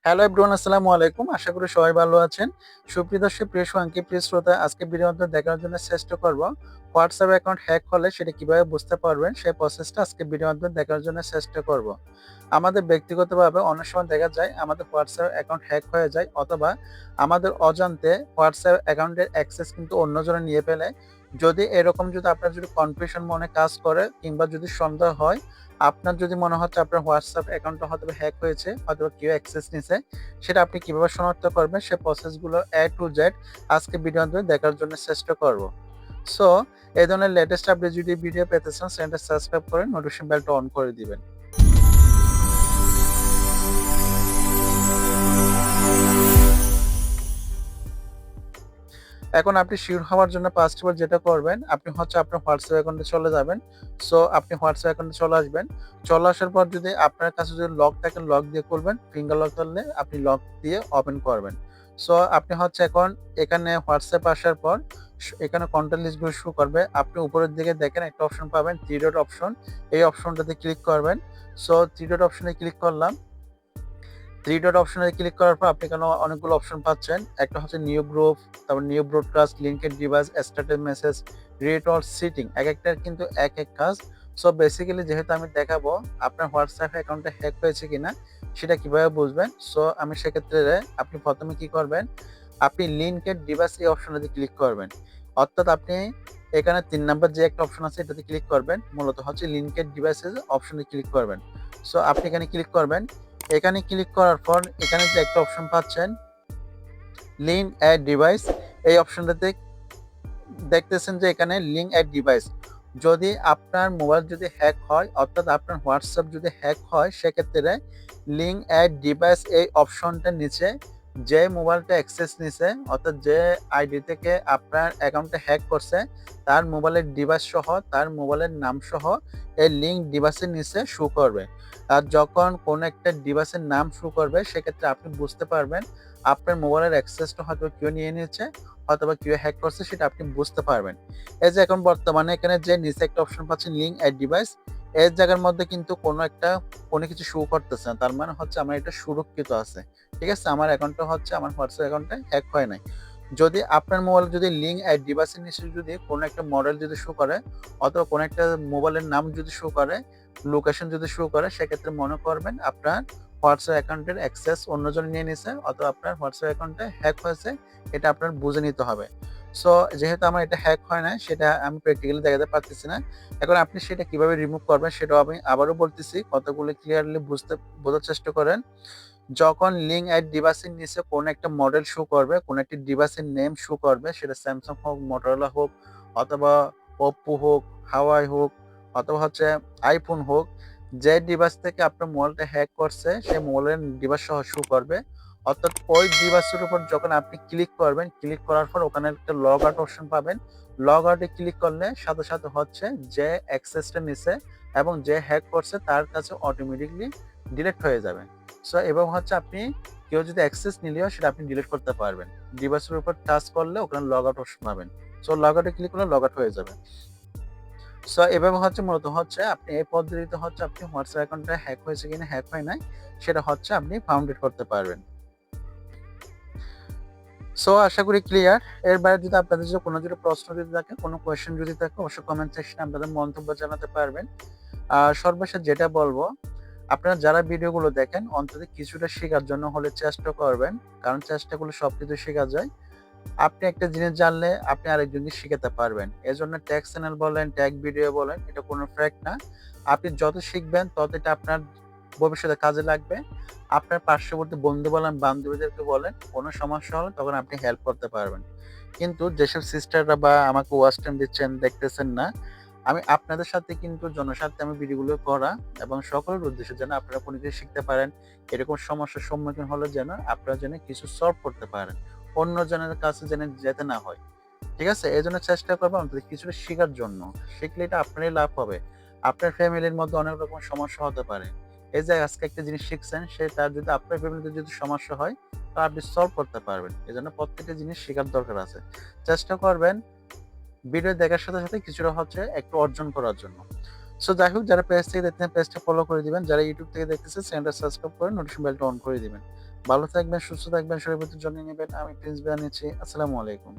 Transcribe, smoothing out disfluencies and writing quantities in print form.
Hello everyone, আসসালামু আলাইকুম। আশা করি সবাই ভালো আছেন। সুপ্রিয় দর্শক, প্রিয় সুআঙ্কি, প্রিয় শ্রোতা, আজকে ভিডিওর মধ্যে দেখানোর জন্য চেষ্টা করব হোয়াটসঅ্যাপ অ্যাকাউন্ট হ্যাক হলে সেটা কিভাবে বুঝতে পারবেন সেই প্রসেসটা আজকে ভিডিওর মধ্যে দেখানোর জন্য চেষ্টা করব। আমাদের ব্যক্তিগতভাবে অনেক সময় দেখা যায় আমাদের হোয়াটসঅ্যাপ অ্যাকাউন্ট হ্যাক হয়ে যায়, অথবা আমাদের অজান্তে হোয়াটসঅ্যাপ অ্যাকাউন্টের অ্যাক্সেস কিন্তু অন্যজনে নিয়ে ফেলে। যদি আপনার কনফিউশন মনে কাজ করে কিংবা যদি সন্দেহ হয়, আপনার যদি মনে হচ্ছে আপনার হোয়াটসঅ্যাপ অ্যাকাউন্টটা হয়তোবা হ্যাক হয়েছে, হয়তোবা কেউ অ্যাক্সেস নিছে, সেটা আপনি কিভাবে শনাক্ত করবেন সে প্রসেসগুলো A to Z আজকে ভিডিওর মাধ্যমে দেখার জন্য চেষ্টা করব। সো এই ধরনের লেটেস্ট আপডেট যদি ভিডিও পেতে চান, চ্যানেলটা সাবস্ক্রাইব করে নোটিফিকেশন বেলটা অন করে দিবেন। এখন আপনি সিউর হওয়ার জন্য ফার্স্ট অফ অল যেটা করবেন, আপনি হচ্ছে আপনার হোয়াটসঅ্যাপ অ্যাকাউন্টে চলে যাবেন। সো আপনি হোয়াটসঅ্যাপ অ্যাকাউন্টে চলে আসবেন। চলে আসার পর যদি আপনার কাছে যদি লক থাকে, লক দিয়ে খুলবেন। ফিঙ্গার লক থাকলে আপনি লক দিয়ে ওপেন করবেন। সো আপনি হচ্ছে এখন এখানে হোয়াটসঅ্যাপ আসার পর এখানে কন্টাক্ট লিস্টগুলো শো করবে। আপনি উপরের দিকে দেখেন একটা অপশন পাবেন, থ্রি ডট অপশন। এই অপশনটাতে ক্লিক করবেন। সো থ্রি ডট অপশনে ক্লিক করলাম। থ্রি ডট অপশনে ক্লিক করার পর আপনি এখানে অনেকগুলো অপশন পাচ্ছেন। একটা হচ্ছে নিউ গ্রুপ, তারপর new broadcast, linked device, status message, read all settings. একেকটার কিন্তু এক এক কাজ। সো বেসিক্যালি যেহেতু আমি দেখাবো আপনার হোয়াটসঅ্যাপ অ্যাকাউন্টে হ্যাক হয়েছে কিনা সেটা কিভাবে বুঝবেন। সো আমি সেক্ষেত্রে আপনি প্রথমে কি করবেন, আপনি লিঙ্কেড ডিভাইস এই অপশনটাতে ক্লিক করবেন। অর্থাৎ আপনি এখানে ৩ নাম্বার যে একটা অপশন আছে এটাতে ক্লিক করবেন। মূলত হচ্ছে লিঙ্কেড ডিভাইসেস অপশনে ক্লিক করবেন। সো আপনি এখানে ক্লিক করবেন। এখানে ক্লিক করার পর এখানে যে একটা অপশন পাচ্ছেন, লিঙ্ক অ্যাড ডিভাইস, এই অপশনটাতে দেখতেছেন যে এখানে লিঙ্ক অ্যাড ডিভাইস। যদি আপনার মোবাইল যদি হ্যাক হয়, অর্থাৎ আপনার হোয়াটসঅ্যাপ যদি হ্যাক হয়, সেক্ষেত্রে লিঙ্ক অ্যাড ডিভাইস এই অপশনটার নিচে যে মোবাইলটা অ্যাক্সেস নিছে, অর্থাৎ যে আইডি থেকে আপনার অ্যাকাউন্টটা হ্যাক করছে, তার মোবাইলের ডিভাইস সহ, তার মোবাইলের নাম সহ এই লিঙ্ক ডিভাইসের নিচে শো করবে। আর যখন কোনো একটা ডিভাইসের নাম শো করবে, সেক্ষেত্রে আপনি বুঝতে পারবেন আপনার মোবাইলের অ্যাক্সেসটা হয়তো কেউ নিয়ে নিয়েছে, অথবা কেউ হ্যাক করছে, সেটা আপনি বুঝতে পারবেন। এই যে এখন বর্তমানে এখানে যে নিচে একটা অপশন পাচ্ছেন লিঙ্ক অ্যাড ডিভাইস, এর জায়গার মধ্যে কিন্তু কোনো কিছু শো করতেছে না। তার মানে হচ্ছে আমার এটা সুরক্ষিত আছে। ঠিক আছে? আমার অ্যাকাউন্টটা হচ্ছে আমার হোয়াটসঅ্যাপ অ্যাকাউন্টটা হ্যাক হয় নাই। যদি আপনার মোবাইলে যদি লিঙ্ক অ্যাড ডিভাইসের নিচে যদি কোনো একটা মডেল যদি শো করে, অথবা কোনো একটা মোবাইলের নাম যদি শো করে, লোকেশন যদি শো করে, সেক্ষেত্রে মনে করবেন আপনার হোয়াটসঅ্যাপ অ্যাকাউন্টের অ্যাক্সেস অন্যজন নিয়ে নিছে, অথবা আপনার হোয়াটসঅ্যাপ অ্যাকাউন্টে হ্যাক হয়েছে। এটা আপনার বুঝে নিতে হবে। সো যেহেতু আমার এটা হ্যাক হয় নাই, সেটা আমি প্র্যাকটিক্যালি দেখাতে পারতেছি না। এখন আপনি সেটা কিভাবে রিমুভ করবেন সেটাও আমি আবারও বলতেছি। কথাগুলো ক্লিয়ারলি বোঝার চেষ্টা করেন। যখন লিঙ্ক অ্যাড ডিভাইসের নিচে কোনো একটা মডেল শো করবে, কোনো একটি ডিভাইসের নেম শো করবে, সেটা স্যামসাং হোক, মোটরোলা হোক, অথবা ওপ্পো হোক, হাওয়াই হোক, অথবা হচ্ছে আইফোন হোক, যে ডিভাইস থেকে আপনার মোবাইলটা হ্যাক করছে সেই মোবাইলের ডিভাইস সহ শো করবে। অর্থাৎ ওই ডিভাইসের উপর যখন আপনি ক্লিক করবেন, ক্লিক করার পর ওখানে একটা লগ আউট অপশন পাবেন। লগ আউটে ক্লিক করলে সাথে সাথে হচ্ছে যে অ্যাক্সেসটা নিছে এবং যে হ্যাক করছে তার কাছে অটোমেটিকলি ডিলিট হয়ে যাবে। সো এবং হচ্ছে আপনি কেউ যদি অ্যাক্সেস নিলেও সেটা আপনি ডিলিট করতে পারবেন। ডিভাইসের উপর টাচ করলে ওখানে লগ আউট অপশন পাবেন। সো লগ আউটে ক্লিক করলে লগ আউট হয়ে যাবে। সো এভাবে হচ্ছে মূলত হচ্ছে আপনি এই পদ্ধতিতে হচ্ছে আপনি হোয়াটসঅ্যাপ অ্যাকাউন্টটা হ্যাক হয়েছে কিনা, হ্যাক হয় নাই, সেটা হচ্ছে আপনি ফাউন্ড আউট করতে পারবেন। সো আশা করি ক্লিয়ার। এর বাইরে যদি আপনাদের যদি কোনো প্রশ্ন যদি থাকে, কোনো কোয়েশ্চেন যদি থাকে, অবশ্যই কমেন্ট সেকশনে আপনাদের মন্তব্য জানাতে পারবেন। আর সর্বশেষ যেটা বলবো, আপনারা যারা ভিডিওগুলো দেখেন অন্তত কিছুটা শেখার জন্য হলে চেষ্টা করবেন। কারণ চেষ্টা করলে সবকিছু শেখা যায়। আপনি একটা জিনিস জানলে আপনি আরেকজনকে শিখাতে পারবেন। এজন্য ট্যাগ চ্যানেল বলেন, ট্যাগ ভিডিও বলেন, এটা কোনো ফ্যাক্ট না। আপনি যত শিখবেন তত এটা আপনার ভবিষ্যতে কাজে লাগবে। আপনার পার্শ্ববর্তী বন্ধু বলেন, বান্ধবীদেরকে বলেন, কোনো সমস্যা হলে তখন আপনি হেল্প করতে পারবেন। কিন্তু যেসব সিস্টাররা বা আমাকে ওয়াচ টাইম দিচ্ছেন, দেখতেছেন না, আমি আপনাদের সাথে কিন্তু জনস্বার্থে আমি ভিডিওগুলো করা, এবং সকলের উদ্দেশ্যে যেন আপনারা কোনো কিছু শিখতে পারেন। এরকম সমস্যার সম্মুখীন হলে যেন আপনারা যেন কিছু সলভ করতে পারেন। অন্যজনের কাছে যেন যেতে না হয়। ঠিক আছে? এজন্য চেষ্টা করবেন অন্তত কিছুটা শিখার জন্য। শিখলে এটা আপনারই লাভ হবে। আপনার ফ্যামিলির মধ্যে অনেক রকম সমস্যা হতে পারে। এই যে আজকে একটা জিনিস শিখছেন, সেটা যদি আপনার ফ্যামিলিতে যদি সমস্যা হয়, তা আপনি সলভ করতে পারবেন। এজন্য প্রত্যেকটা জিনিস শেখার দরকার আছে। চেষ্টা করবেন ভিডিও দেখার সাথে সাথে কিছুটা হচ্ছে একটু অর্জন করার জন্য। সো যাই হোক, যারা পেজ থেকে দেখতেছেন পেজটা ফলো করে দিবেন। যারা ইউটিউব থেকে দেখতেছেন চ্যানেলটা সাবস্ক্রাইব করে নোটিফিকেশন বেলটা অন করে দিবেন। ভালো থাকবেন, সুস্থ থাকবেন, শরীরের প্রতি যত্ন নিবেন। আমি প্রিন্স ভাইয়া নিচ্ছি। আসসালামু আলাইকুম।